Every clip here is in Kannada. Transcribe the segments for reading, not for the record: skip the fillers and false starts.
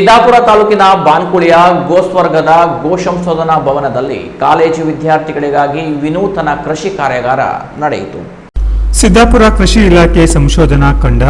ಸಿದ್ದಾಪುರ ತಾಲೂಕಿನ ಬಾನ್ಕುಳಿಯ ಗೋಸ್ವರ್ಗದ ಗೋಸಂಶೋಧನಾ ಭವನದಲ್ಲಿ ಕಾಲೇಜು ವಿದ್ಯಾರ್ಥಿಗಳಿಗಾಗಿ ವಿನೂತನ ಕೃಷಿ ಕಾರ್ಯಾಗಾರ ನಡೆಯಿತು. ಸಿದ್ದಾಪುರ ಕೃಷಿ ಇಲಾಖೆ ಸಂಶೋಧನಾ ಖಂಡ,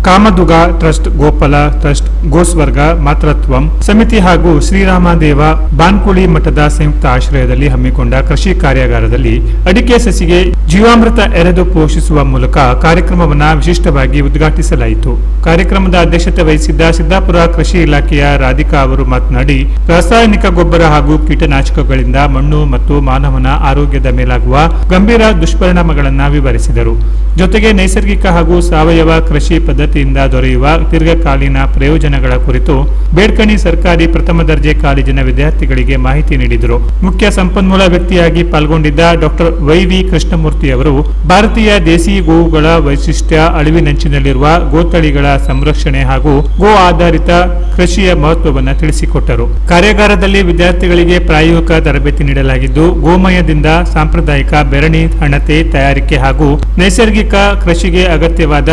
ಕಾಮದುಗ ಟ್ರಸ್ಟ್, ಗೋಪಾಲ ಟ್ರಸ್ಟ್, ಗೋಸ್ವರ್ಗ ಮಾತೃತ್ವಂ ಸಮಿತಿ ಹಾಗೂ ಶ್ರೀರಾಮದೇವ ಬಾನ್ಕುಳಿ ಮಠದ ಸಂಯುಕ್ತ ಆಶ್ರಯದಲ್ಲಿ ಹಮ್ಮಿಕೊಂಡ ಕೃಷಿ ಕಾರ್ಯಾಗಾರದಲ್ಲಿ ಅಡಿಕೆ ಸಸಿಗೆ ಜೀವಾಮೃತ ಎರೆದು ಪೋಷಿಸುವ ಮೂಲಕ ಕಾರ್ಯಕ್ರಮವನ್ನು ವಿಶಿಷ್ಟವಾಗಿ ಉದ್ಘಾಟಿಸಲಾಯಿತು. ಕಾರ್ಯಕ್ರಮದ ಅಧ್ಯಕ್ಷತೆ ವಹಿಸಿದ್ದ ಸಿದ್ದಾಪುರ ಕೃಷಿ ಇಲಾಖೆಯ ರಾಧಿಕಾ ಅವರು ಮಾತನಾಡಿ, ರಾಸಾಯನಿಕ ಗೊಬ್ಬರ ಹಾಗೂ ಕೀಟನಾಶಕಗಳಿಂದ ಮಣ್ಣು ಮತ್ತು ಮಾನವನ ಆರೋಗ್ಯದ ಮೇಲಾಗುವ ಗಂಭೀರ ದುಷ್ಪರಿಣಾಮಗಳನ್ನು ವಿವರಿಸಿದರು. ಜೊತೆಗೆ ನೈಸರ್ಗಿಕ ಹಾಗೂ ಸಾವಯವ ಕೃಷಿ ಪದ್ಧತಿಯಿಂದ ದೊರೆಯುವ ದೀರ್ಘಕಾಲೀನ ಪ್ರಯೋಜನಗಳ ಕುರಿತು ಬೇಡ್ಕಣಿ ಸರ್ಕಾರಿ ಪ್ರಥಮ ದರ್ಜೆ ಕಾಲೇಜಿನ ವಿದ್ಯಾರ್ಥಿಗಳಿಗೆ ಮಾಹಿತಿ ನೀಡಿದರು. ಮುಖ್ಯ ಸಂಪನ್ಮೂಲ ವ್ಯಕ್ತಿಯಾಗಿ ಪಾಲ್ಗೊಂಡಿದ್ದ ಡಾಕ್ಟರ್ ವೈ.ವಿ. ಕೃಷ್ಣಮೂರ್ತಿ ಅವರು ಭಾರತೀಯ ದೇಸಿ ಗೋವುಗಳ ವೈಶಿಷ್ಟ್ಯ, ಅಳಿವಿನಂಚಿನಲ್ಲಿರುವ ಗೋತಳಿಗಳ ಸಂರಕ್ಷಣೆ ಹಾಗೂ ಗೋ ಆಧಾರಿತ ಕೃಷಿಯ ಮಹತ್ವವನ್ನು ತಿಳಿಸಿಕೊಟ್ಟರು. ಕಾರ್ಯಾಗಾರದಲ್ಲಿ ವಿದ್ಯಾರ್ಥಿಗಳಿಗೆ ಪ್ರಾಯೋಗಿಕ ತರಬೇತಿ ನೀಡಲಾಗಿದ್ದು, ಗೋಮಯದಿಂದ ಸಾಂಪ್ರದಾಯಿಕ ಬೆರಣಿ ಹಣತೆ ತಯಾರಿಕೆ ಹಾಗೂ ನೈಸರ್ಗಿಕ ಕೃಷಿಗೆ ಅಗತ್ಯವಾದ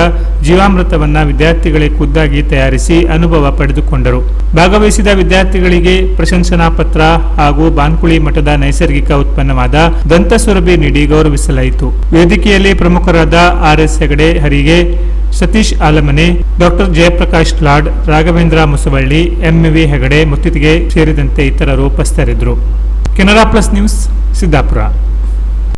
ಜೀವಾಮೃತವನ್ನ ವಿದ್ಯಾರ್ಥಿಗಳೇ ಖುದ್ದಾಗಿ ತಯಾರಿಸಿ ಅನುಭವ ಪಡೆದುಕೊಂಡರು. ಭಾಗವಹಿಸಿದ ವಿದ್ಯಾರ್ಥಿಗಳಿಗೆ ಪ್ರಶಂಸನಾ ಪತ್ರ ಹಾಗೂ ಬಾನ್ಕುಳಿ ಮಠದ ನೈಸರ್ಗಿಕ ಉತ್ಪನ್ನವಾದ ದಂತಸುರಭಿ ನೀಡಿ ಗೌರವಿಸಲಾಯಿತು. ವೇದಿಕೆಯಲ್ಲಿ ಪ್ರಮುಖರಾದ R S. Hegde Harige, Satish Alamane, doctor Jayaprakash Lad, Raghavendra Musavalli, M V. Hegde Muttige ಸೇರಿದಂತೆ ಇತರರು ಉಪಸ್ಥಿತರಿದ್ದರು. Canara plus news, Siddapura.